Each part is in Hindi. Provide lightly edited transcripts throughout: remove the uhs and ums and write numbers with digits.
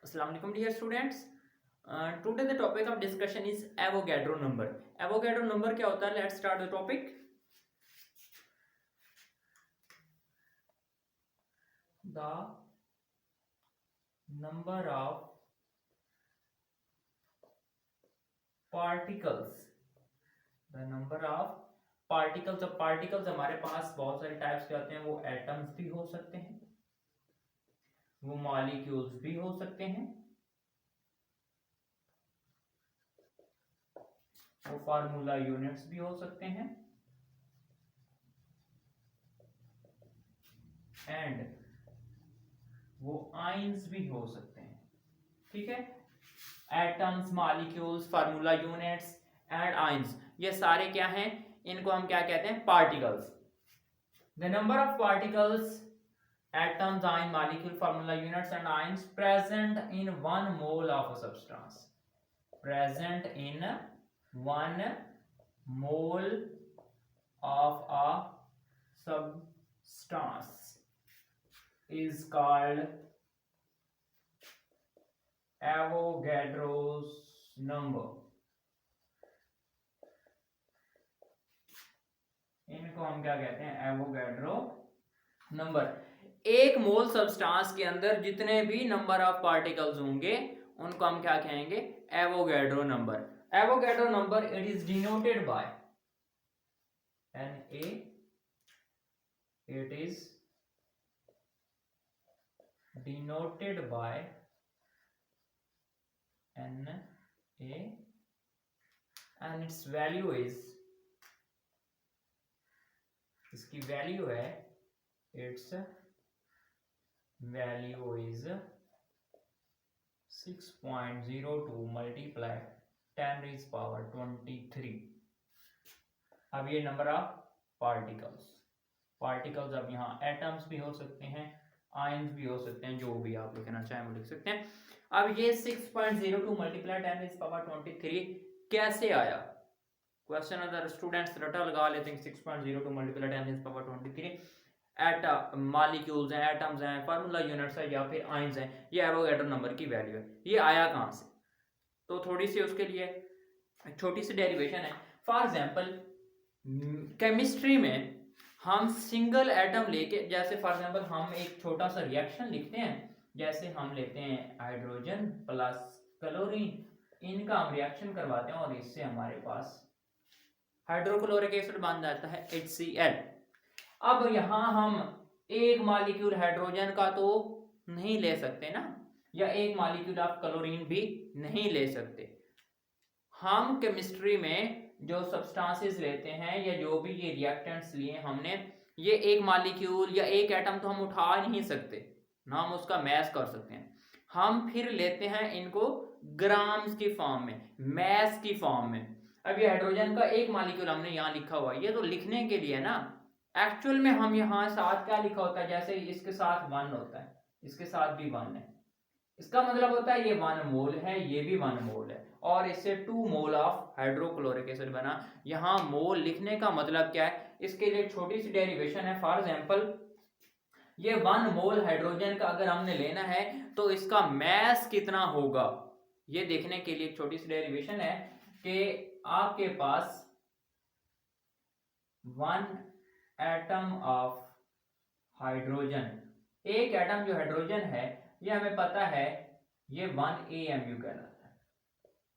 Assalamu alaikum dear students. Today the topic of discussion is Avogadro number. Avogadro number क्या होता है? Let's start the topic. The number of particles. The number of particles. अब particles हमारे पास बहुत सारे टाइप्स के आते हैं. वो एटम्स भी हो सकते हैं, वो मॉलिक्यूल्स भी हो सकते हैं, वो फार्मूला यूनिट्स भी हो सकते हैं, एंड वो आइंस भी हो सकते हैं. ठीक है, atoms, molecules, formula units and ions, ये सारे क्या हैं? इनको हम क्या कहते हैं? Particles. The number of particles, atoms, ion, molecule, formula units and ions present in 1 mole of a substance. Present in 1 mole of a substance is called Avogadro's number. इनको हम क्या कहते हैं? Avogadro number. एक मोल सब्सटेंस के अंदर जितने भी नंबर ऑफ पार्टिकल्स होंगे उनको हम क्या कहेंगे? Avogadro number. Avogadro number it is denoted by Na. It is denoted by Na and its value is, इसकी वैल्यू है, its value is 6.02 multiply 10 raised power 23. अब ये नंबर ऑफ पार्टिकल्स. पार्टिकल्स अब यहाँ एटम्स भी हो सकते हैं, आयंस भी हो सकते हैं, जो भी आप लिखना चाहें वो लिख सकते हैं. अब ये 6.02 मल्टीप्लाई 10 रेज़ पावर 23 कैसे आया? क्वेश्चन अदर स्टूडेंट्स रटा लगा लेते हैं. 6.02 multiply 10 rays power 23 atom, molecules हैं, एटम्स हैं, फार्मूला यूनिट्स है या फिर आयंस हैं. ये एवोगैड्रो नंबर की वैल्यू है. ये आया कहाँ से? तो थोड़ी सी उसके लिए छोटी सी डेरिवेशन है. फॉर एग्जाम्पल केमिस्ट्री में हम सिंगल एटम लेके, जैसे फॉर एग्जांपल हम एक छोटा सा रिएक्शन लिखते हैं, जैसे हम लेते हैं हाइड्रोजन प्लस क्लोरीन, इनका हम रिएक्शन करवाते हैं और इससे हमारे पास हाइड्रोक्लोरिक एसिड बन जाता है HCl. अब यहाँ हम एक मॉलिक्यूल हाइड्रोजन का तो नहीं ले सकते ना, या एक मॉलिक्यूल ऑफ क्लोरीन भी नहीं ले सकते. हम केमिस्ट्री में जो सब्सटेंसेस लेते हैं या जो भी ये रिएक्टेंट्स लिए हमने, ये एक मॉलिक्यूल या एक एटम तो हम उठा नहीं सकते ना, हम उसका मैस कर सकते हैं. हम फिर लेते हैं इनको ग्राम्स की फॉर्म में, मैस की फॉर्म में. अब ये हाइड्रोजन का एक मॉलिक्यूल हमने यहाँ लिखा हुआ है, ये तो लिखने के लिए ना. एक्चुअल में हम यहाँ साथ क्या लिखा होता है? जैसे इसके साथ 1 होता है, इसके साथ भी 1 है, इसका मतलब होता है ये 1 मोल है, ये भी 1 मोल है, और इससे 2 मोल ऑफ हाइड्रोक्लोरिक एसिड बना. यहाँ मोल लिखने का मतलब क्या है? इसके लिए छोटी सी डेरिवेशन है. फॉर एग्जांपल ये 1 मोल हाइड्रोजन का अगर हमने लेना है तो इसका मैस कितना होगा, ये देखने के लिए छोटी सी डेरिवेशन है कि आपके पास 1 एटम ऑफ हाइड्रोजन, एक एटम जो हाइड्रोजन है ये हमें पता है ये 1 AMU कहलाता है.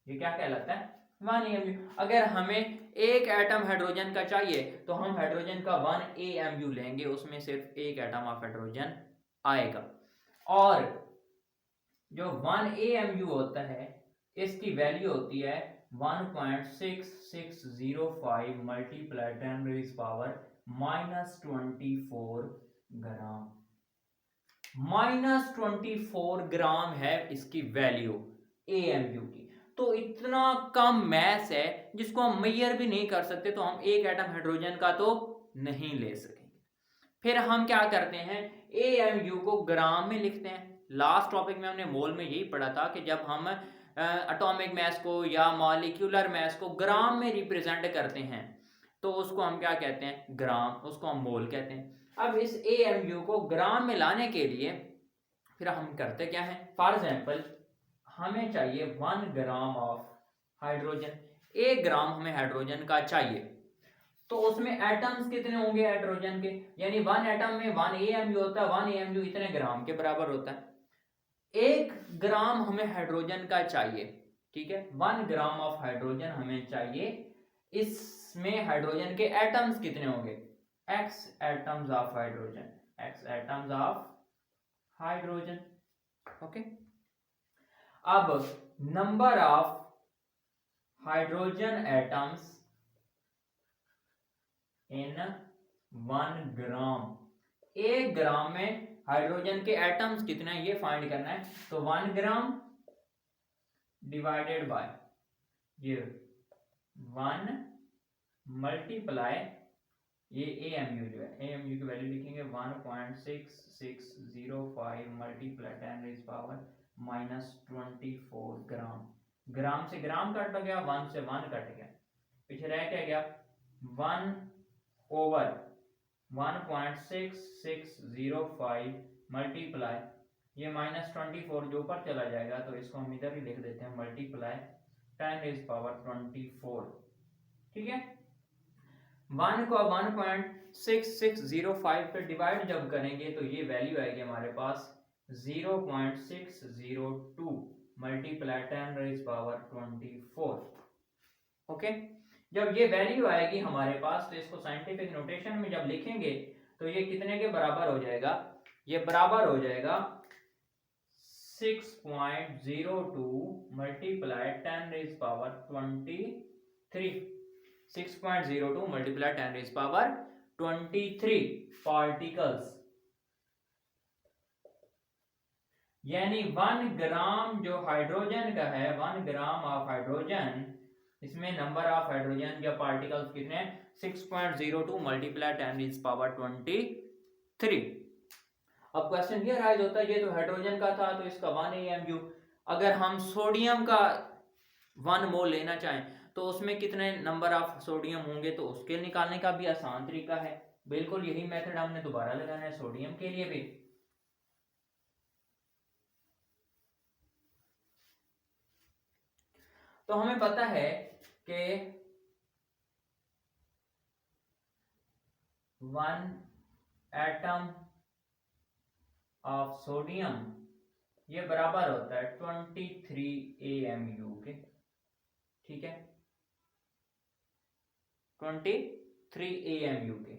ये क्या कहलाता है? 1 AMU. अगर हमें एक एटम हाइड्रोजन का चाहिए तो हम हाइड्रोजन का 1 AMU लेंगे, उसमें सिर्फ एक एटम ऑफ हाइड्रोजन आएगा. और जो 1 AMU होता है इसकी वैल्यू होती है 1.6605 मल्टीप्लाई 10 रेज़ पावर -24 ग्राम. -24 ग्राम है इसकी वैल्यू AMU की. तो इतना कम मैस है जिसको हम मेजर भी नहीं कर सकते, तो हम एक एटम हाइड्रोजन का तो नहीं ले सकेंगे. फिर हम क्या करते हैं? AMU को ग्राम में लिखते हैं. लास्ट टॉपिक में हमने मोल में यही पढ़ा था कि जब हम एटॉमिक मैस को या मॉलिक्यूलर मैस को ग्राम में रिप्रेजेंट करते हैं तो उसको हम क्या कहते हैं? ग्राम. उसको हम मोल कहते हैं. अब इस AMU को ग्राम में लाने के लिए फिर हम करते क्या है, फॉर एग्जाम्पल हमें चाहिए 1 ग्राम ऑफ हाइड्रोजन, 1 ग्राम हमें हाइड्रोजन का चाहिए, तो उसमें एटम्स कितने होंगे हाइड्रोजन के, यानी 1 एटम में 1 AMU होता है, 1 AMU इतने ग्राम के बराबर होता है। 1 ग्राम हमें हाइड्रोजन का चाहिए, ठीक है, 1 ग्राम ऑफ हाइड्रोजन हमें चाहिए। इसमें हाइड्रोजन के एटम्स कितने होंगे, x atoms of hydrogen, x atoms of hydrogen, okay. अब number of hydrogen atoms in 1 gram, 1 gram में हाइड्रोजन के एटम्स कितने हैं ये फाइंड करना है। तो 1 ग्राम डिवाइडेड बाय ये 1 मल्टीप्लाई ये AMU जो है, AMU की वैल्यू लिखेंगे 1.6605 मल्टीप्लाई 10⁻⁻24 ग्राम, ग्राम से ग्राम कट गया, 1 से 1 कट गया, पीछे रह क्या गया 1/1.6605 मल्टीप्लाई ये -24 जो ऊपर चला जाएगा तो इसको हम इधर ही लिख देते हैं मल्टीप्लाई 10⁻24, ठीक है। 1 को 1.6605 पे डिवाइड जब करेंगे तो ये वैल्यू आएगी हमारे पास 0.602 मल्टीप्लाई 10⁻24, ओके। जब ये वैल्यू आएगी हमारे पास तो इसको साइंटिफिक नोटेशन में जब लिखेंगे तो ये कितने के बराबर हो जाएगा, ये बराबर हो जाएगा 6.02 मल्टीप्लाई 10⁻23, 6.02 मल्टीप्लाई 10⁻23 पार्टिकल्स, यानी 1 ग्राम जो हाइड्रोजन का है, 1 ग्राम ऑफ हाइड्रोजन, इसमें नंबर ऑफ हाइड्रोजन या पार्टिकल्स कितने हैं 6.02 मल्टीप्लाई 10⁻23। अब क्वेश्चन ये राइज होता है ये तो हाइड्रोजन का था तो इसका 1 AMU, अगर हम सोडियम का 1 मोल लेना चाहें तो उसमें कितने नंबर ऑफ सोडियम होंगे, तो उसके निकालने का भी आसान तरीका है, बिल्कुल यही मेथड हमने दोबारा लगाना है सोडियम के लिए भी। तो हमें पता है कि 1 एटम ऑफ सोडियम ये बराबर होता है 23 AMU के, ठीक है, 23 AMU के,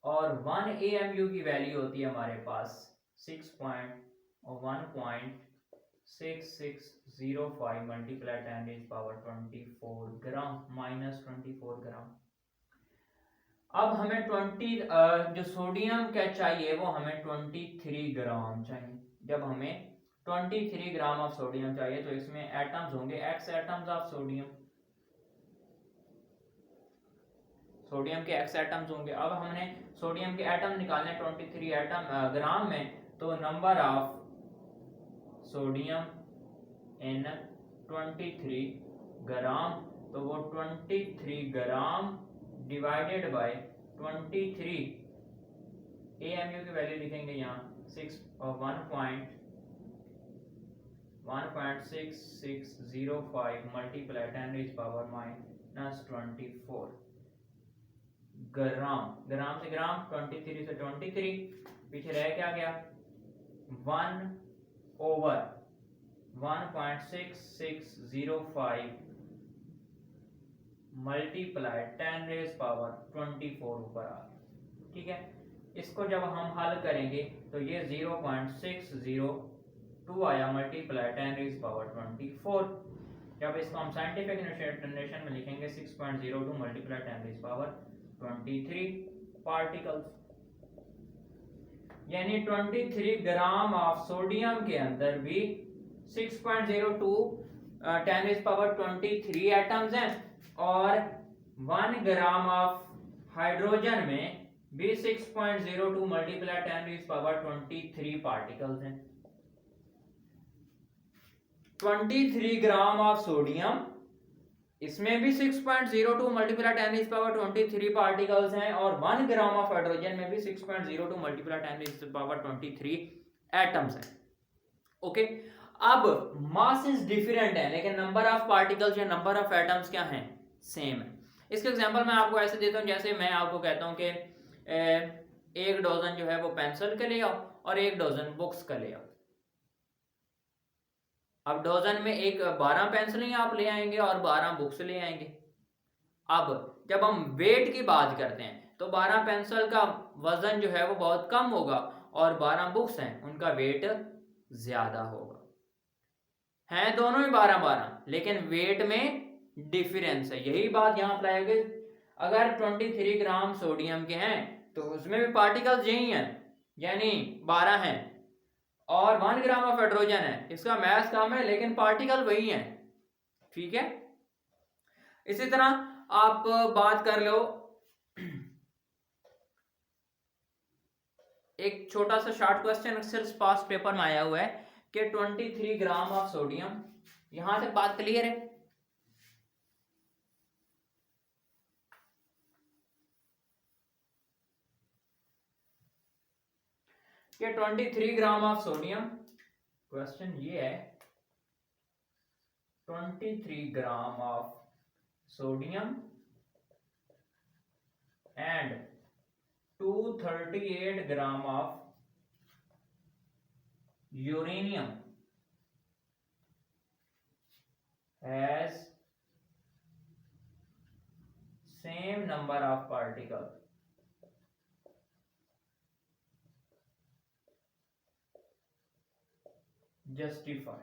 और 1 AMU की वैल्यू होती है हमारे पास 1.6605 मल्टीप्लाई 10⁻24 ग्राम, -24 ग्राम। अब हमें 20 जो सोडियम का चाहिए वो हमें 23 ग्राम चाहिए। जब हमें 23 ग्राम ऑफ सोडियम चाहिए तो इसमें एटम्स होंगे x atoms of sodium, sodium के x एटम्स होंगे। अब हमने सोडियम के एटम निकालने 23 एटम ग्राम में, तो नंबर ऑफ सोडियम इन 23 ग्राम, तो वो 23 ग्राम डिवाइडेड बाय 23 AMU की वैल्यू लिखेंगे यहाँ 1.6605 मल्टीप्लाई 10⁻⁻24 ग्राम, ग्राम से ग्राम 23 से 23, पीछे रह क्या गया 1/1.6605 मल्टीप्लाई 10⁻24 ऊपर आ गया, ठीक है। इसको जब हम हल करेंगे तो ये 0.602 आया मल्टीप्लाई 10⁻24। जब इसको हम साइंटिफिक नोटेशन में लिखेंगे 6.02 मल्टीप्लाई 10⁻23 पार्टिकल्स, यानी 23 ग्राम ऑफ सोडियम के अंदर भी 6.02 10⁻23 एटम्स हैं, और 1 ग्राम ऑफ हाइड्रोजन में भी 6.02 मल्टीप्लाई 10⁻23 पार्टिकल्स हैं। 23 ग्राम ऑफ सोडियम, इसमें भी 6.02 मल्टीप्लाई 10⁻23 पार्टिकल्स हैं, और 1 ग्राम ऑफ हाइड्रोजन में भी 6.02 मल्टीप्लाई 10⁻23 एटम्स हैं। ओके, अब मासेस डिफरेंट है लेकिन नंबर ऑफ पार्टिकल्स या नंबर ऑफ एटम्स क्या हैं, सेम है। इसके एग्जांपल मैं आपको ऐसे देता हूँ, जैसे मैं आपको कहता हूँ कि 1 डजन जो है वो पेंसिल के ले आओ और 1 डजन बुक्स का ले आओ। अब डजन में 12 पेंसिलें आप ले आएंगे और 12 बुक्स ले आएंगे। अब जब हम वेट की बात करते हैं तो 12 पेंसिल का वजन जो है वो बहुत कम होगा और 12 बुक्स हैं उनका वेट ज्यादा होगा। हैं दोनों ही 12-12 लेकिन वेट में डिफरेंस है। यही बात यहाँ अप्लाई होगी। अगर 23 ग्राम सोडियम के हैं तो उसमें भी पार्टिकल्स यही हैं, यानी 12 हैं, और 1 ग्राम ऑफ हाइड्रोजन है, इसका मास कम है लेकिन पार्टिकल वही हैं। ठीक है, इसी तरह आप बात कर लो, एक छोटा सा शॉर्ट क्वेश्चन सिर्फ पास पेपर में आया हुआ है कि 23 ग्राम ऑफ सोडियम, यहां से बात क्लियर है। कि 23 ग्राम ऑफ सोडियम, क्वेश्चन ये है 23 gram of sodium and 238 gram of uranium has same number of particles. Justify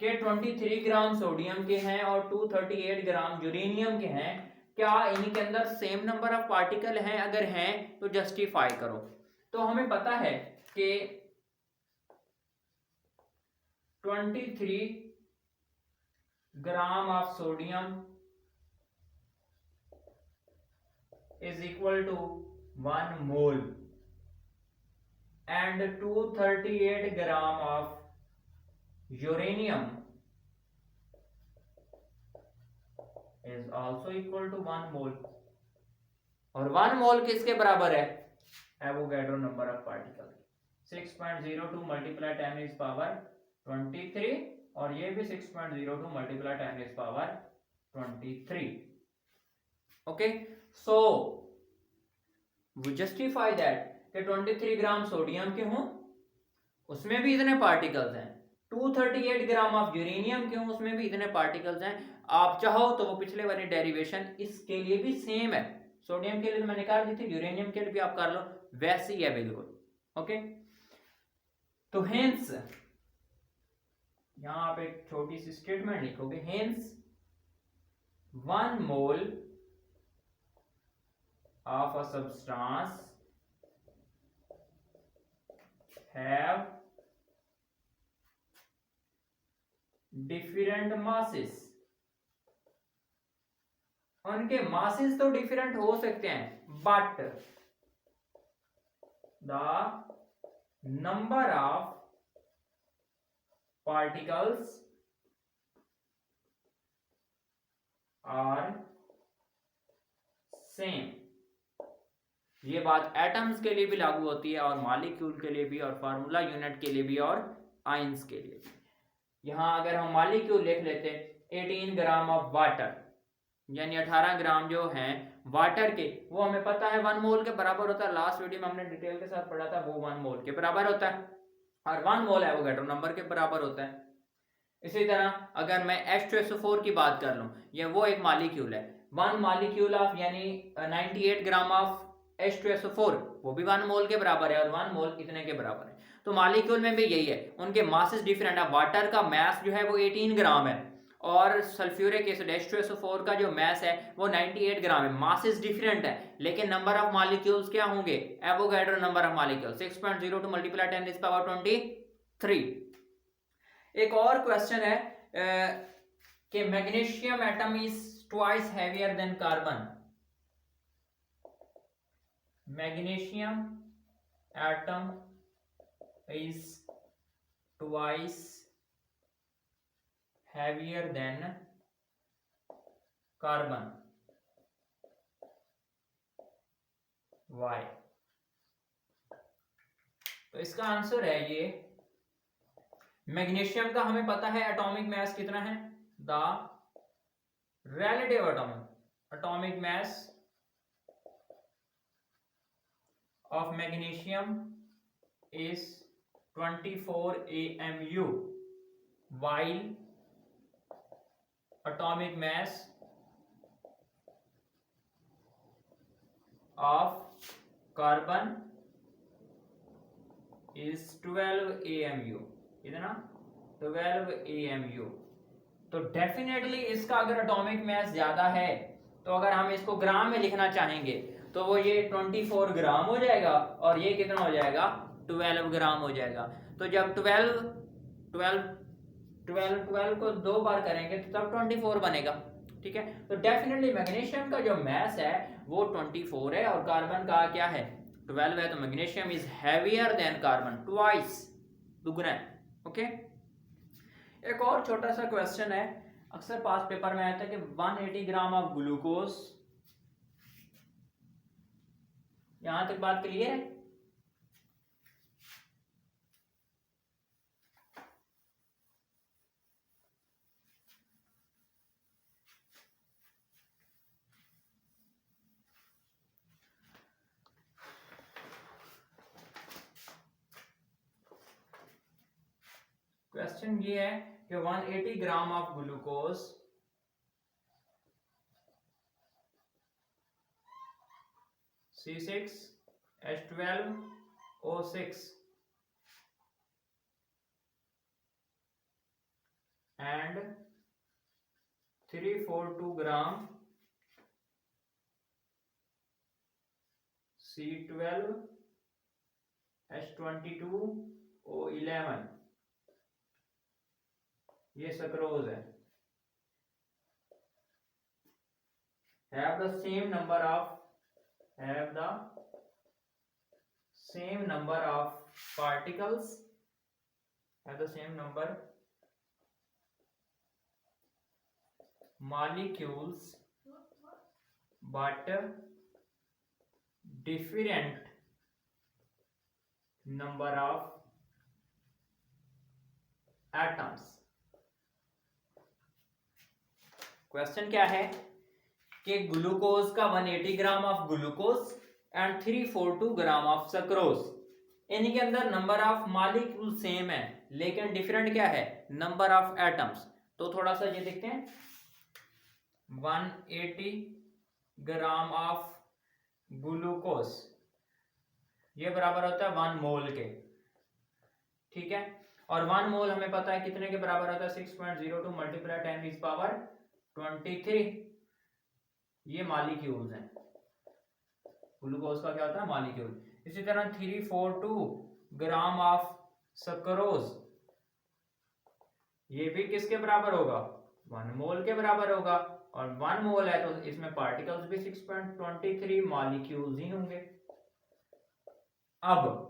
के 23 ग्राम सोडियम के हैं और 238 ग्राम यूरेनियम के हैं, क्या इनके अंदर सेम नंबर ऑफ पार्टिकल हैं? अगर हैं तो जस्टिफाई करो। तो हमें पता है कि 23 gram of sodium is equal to 1 mole and 238 gram of uranium is also equal to 1 mole। और 1 मोल किसके बराबर है? Avogadro number of particle 6.02 multiply 10 is power 23 और ये भी 6.02 multiply 10 is power 23। Okay, so we justify that कि 23 ग्राम सोडियम के हों उसमें भी इतने पार्टिकल्स हैं, 238 ग्राम ऑफ यूरेनियम के हों उसमें भी इतने पार्टिकल्स हैं। आप चाहो तो वो पिछले वाली डेरिवेशन इसके लिए भी सेम है, सोडियम के लिए मैंने निकाल दी थी, यूरेनियम के लिए भी आप कर लो, वैसे ही है बिल्कुल। ओके, तो हेंस यहां आप एक छोटी सी स्टेटमेंट लिखोगे, hence 1 mole of a substance have different masses। उनके masses तो डिफरेंट हो सकते हैं but the number of particles are same. ये बात एटम्स के लिए भी लागू होती है और मॉलिक्यूल के लिए भी और फार्मूला यूनिट के लिए भी और आयंस के लिए भी। यहां अगर हम मॉलिक्यूल लिख लेते 18 ग्राम ऑफ वाटर, यानी 18 ग्राम जो है वाटर के, वो हमें पता है 1 मोल के बराबर होता है। लास्ट वीडियो में हमने डिटेल के साथ पढ़ा था, वो 1 मोल के बराबर होता है और 1 मोल एवोगैड्रो नंबर के बराबर होता है। इसी तरह अगर मैं H2SO4 की बात कर लूं, ये वो एक मॉलिक्यूल है, 1 मॉलिक्यूल ऑफ यानी 98 ग्राम ऑफ H2SO4 वो भी 1 मोल के बराबर है और 1 मोल इतने के बराबर है। तो मॉलिक्यूल में भी यही है, उनके मासेस डिफरेंट है। वाटर का मास जो है वो 18 ग्राम है और सल्फ्यूरिक एसिड H2SO4 का जो मास है वो 98 ग्राम है। मासेस डिफरेंट है लेकिन नंबर ऑफ मॉलिक्यूल्स क्या होंगे? Avogadro number of molecule 6.02 multiply 10 is power 23। एक और क्वेश्चन है कि magnesium atom is twice heavier than carbon. Magnesium atom is twice heavier than carbon. Why? तो इसका आंसर है ये। मैग्नीशियम का हमें पता है एटॉमिक मास कितना है, the relative atomic mass of magnesium is 24 AMU, while atomic mass of carbon is 12 AMU, इतना 12 AMU। तो डेफिनेटली इसका अगर एटॉमिक मास ज्यादा है तो अगर हम इसको ग्राम में लिखना चाहेंगे तो वो ये 24 ग्राम हो जाएगा और ये कितना हो जाएगा, 12 ग्राम हो जाएगा। तो जब 12 को 2 बार करेंगे तो तब 24 बनेगा, ठीक है। तो डेफिनेटली मैग्नीशियम का जो मास है वो 24 है और कार्बन का क्या है, 12 है। तो magnesium is heavier than carbon, twice, दुगना है, ओके। एक और छोटा सा क्वेश्चन है, अक्सर पास पेपर में आता है कि 180 ग्राम ऑफ ग्लूकोज, यहां तक बात क्लियर है? क्वेश्चन ये है कि 180 gram of glucose C6H12O6 and 342 gram C12H22O11, ये सक्रोज है, have the same number of particles, have the same number molecules but different number of atoms। Question क्या है कि ग्लूकोज का 180 gram of glucose and 342 gram of sucrose, इनके अंदर नंबर ऑफ मॉलिक्यूल सेम है लेकिन डिफरेंट क्या है, नंबर ऑफ एटम्स। तो थोड़ा सा ये देखते हैं, 180 ग्राम ऑफ ग्लूकोज ये बराबर होता है 1 मोल के, ठीक है। और 1 मोल हमें पता है कितने के बराबर होता है, 6.02 मल्टीप्लाई 10⁻23, ये मॉलिक्यूल्स हैं। ग्लूकोज का क्या होता है, मॉलिक्यूल। इसी तरह 342 ग्राम ऑफ सक्रोज, ये भी किसके बराबर होगा, 1 मोल के बराबर होगा। और 1 मोल है तो इसमें पार्टिकल्स भी 6.23 मॉलिक्यूल्स ही होंगे। अब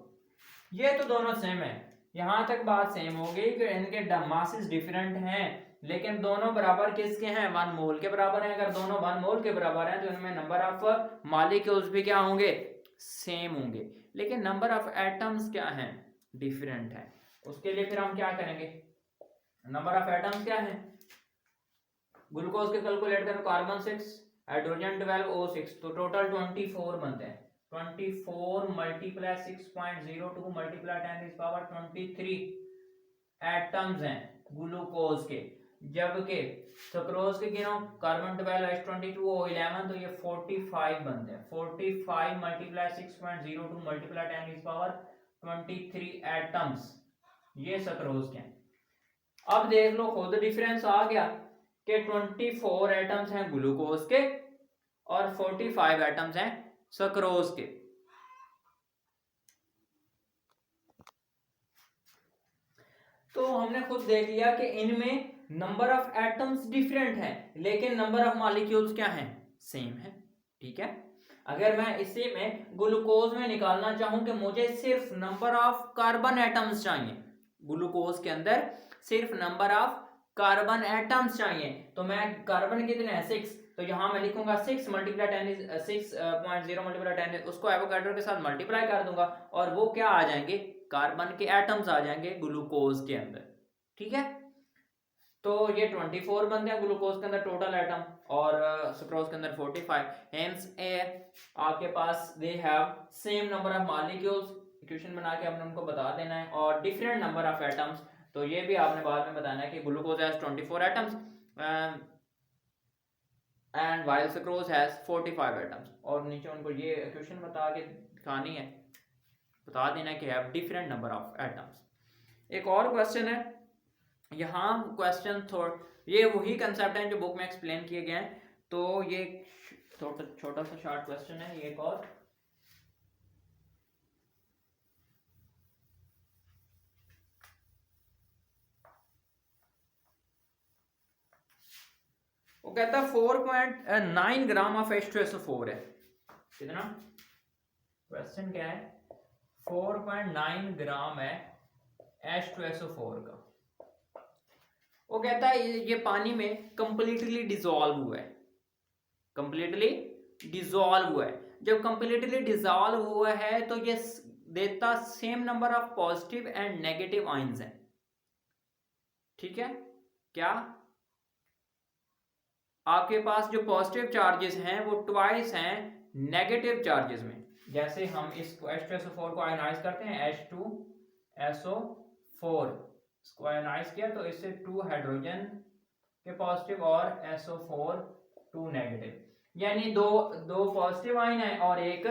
ये तो दोनों सेम है, यहां तक बात सेम हो गई कि इनके मासेस डिफरेंट हैं लेकिन दोनों बराबर किसके हैं, 1 मोल के बराबर हैं। अगर दोनों 1 मोल के बराबर हैं तो इनमें नंबर ऑफ मॉलिक्यूल्स भी क्या होंगे, सेम होंगे, लेकिन नंबर ऑफ एटम्स क्या हैं, डिफरेंट है। उसके लिए फिर हम क्या करेंगे, नंबर ऑफ एटम्स क्या है, ग्लूकोज के कैलकुलेट करो, कार्बन 6, हाइड्रोजन 12, O6, तो टोटल 24 बनते हैं। 24 मल्टीप्लाई 6.02 मल्टीप्लाई 10⁻23 एटम्स हैं ग्लूकोज के, जबकि सक्रोज के गिनो, कार्बन 12, H22O11, तो ये 45 बनते हैं। 45 मल्टीप्लाई 6.02 मल्टीप्लाई 10⁻23 एटम्स ये सक्रोज के हैं। अब देख लो खुद डिफरेंस आ गया कि 24 एटम्स हैं ग्लूकोज के और 45 एटम्स हैं सक्रोज के। तो हमने खुद देख लिया कि इनमें नंबर ऑफ एटम्स डिफरेंट हैं लेकिन नंबर ऑफ मॉलिक्यूल्स क्या हैं, सेम है, ठीक है। अगर मैं इसे में ग्लूकोज में निकालना चाहूं कि मुझे सिर्फ नंबर ऑफ कार्बन एटम्स चाहिए, ग्लूकोज के अंदर सिर्फ नंबर ऑफ कार्बन एटम्स चाहिए, तो मैं कार्बन कितने हैं, 6, तो यहां मैं लिखूंगा 6 मल्टीप्लाई 10 6.0 मल्टीप्लाई 10, उसको एवोगाड्रो के साथ मल्टीप्लाई कर दूंगा और वो क्या आ जाएंगे, कार्बन के एटम्स आ जाएंगे ग्लूकोज के अंदर। ठीक है, तो ये 24 बनते हैं ग्लूकोज के अंदर टोटल एटम, और सुक्रोज के अंदर 45। हेंस ए आपके पास they have same number of molecules, equation बना के आपने उनको बता देना है, और डिफरेंट नंबर ऑफ एटम्स, तो ये भी आपने बाद में बताना है कि glucose has 24 atoms and while sucrose has 45 atoms, और नीचे उनको ये इक्वेशन बता के दिखानी है, बता देना कि have different number of atoms. एक और क्वेश्चन है यहाँ, क्वेश्चन थोड़ा ये वही कंसेप्ट है जो बुक में एक्सप्लेन किए गए हैं, तो ये छोटा सा शॉर्ट क्वेश्चन है। ये एक और वो कहता है 4.9 ग्राम ऑफ H2SO4 है। कितना? क्वेश्चन क्या है? 4.9 ग्राम है H2SO4 का। वो कहता है ये पानी में कंप्लीटली डिसॉल्व हुआ है, कंप्लीटली डिसॉल्व हुआ है। जब कंप्लीटली डिसॉल्व हुआ है तो ये देता same number of positive and negative ions हैं। ठीक है, क्या आपके पास जो पॉजिटिव चार्जेस हैं वो ट्वाइस हैं नेगेटिव चार्जेस में। जैसे हम इस H2SO4 को आयनाइज करते हैं, H2SO4 इसको आयनाइज किया तो इससे 2 हाइड्रोजन के पॉजिटिव और SO4 2 नेगेटिव, यानी दो पॉजिटिव आयन है और एक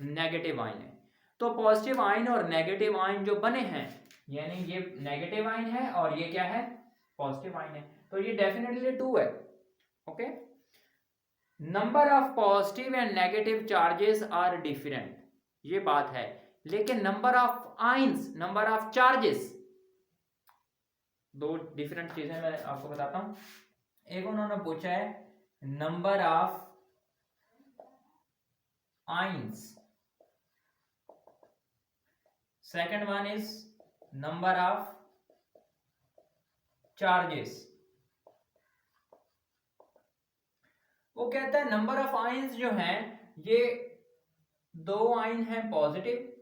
नेगेटिव आयन है। तो पॉजिटिव आयन और नेगेटिव आयन जो बने हैं, यानी ये नेगेटिव आयन है और ये क्या है? पॉजिटिव आयन है, तो ये डेफिनेटली 2 है। Okay, number of positive and negative charges are different, ये बात है, लेकिन number of ions, number of charges, दो डिफरेंट चीजें मैं आपको बताता हूं। एक उन्होंने पूछा है number of ions, second one is number of charges. वो कहता है नंबर ऑफ आयंस जो हैं, ये 2 आयन है पॉजिटिव,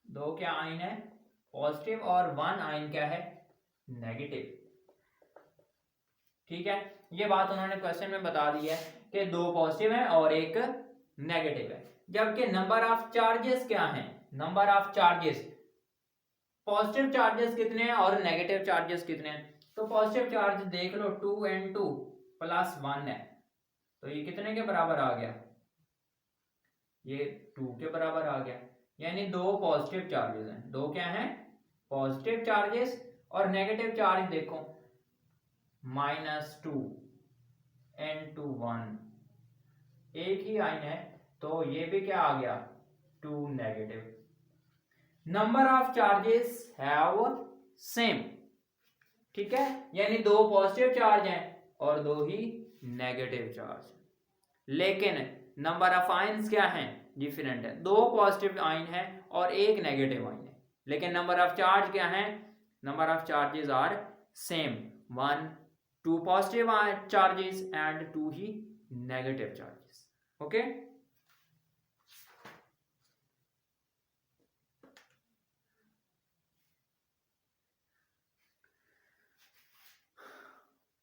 2 क्या आयन है? पॉजिटिव, और 1 आयन क्या है? नेगेटिव। ठीक है, ये बात उन्होंने क्वेश्चन में बता दी है कि 2 पॉजिटिव है और एक नेगेटिव है। जबकि नंबर ऑफ चार्जेस क्या है? Number of charges, positive charges कितने हैं और नेगेटिव चार्जेस कितने हैं? तो पॉजिटिव चार्ज देख लो 2n2 + 1 है, तो ये कितने के बराबर आ गया? ये 2 के बराबर आ गया, यानी 2 पॉजिटिव चार्जेस हैं। 2 क्या हैं? पॉजिटिव चार्जेस, और नेगेटिव चार्ज देखो -2 n2 1, एक ही आयन है, तो ये भी क्या आ गया? 2 negative. Number of charges have same, ठीक है, यानी 2 पॉजिटिव चार्ज हैं और 2 ही नेगेटिव चार्ज, लेकिन नंबर ऑफ आयंस क्या हैं? डिफरेंट है, 2 पॉजिटिव आयन है और एक नेगेटिव आयन है, लेकिन नंबर ऑफ चार्ज क्या है? Number of charges are same, 1 2 positive charges and 2 ही negative charges. Okay,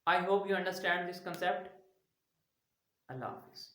I hope you understand this concept. Allah Hafiz.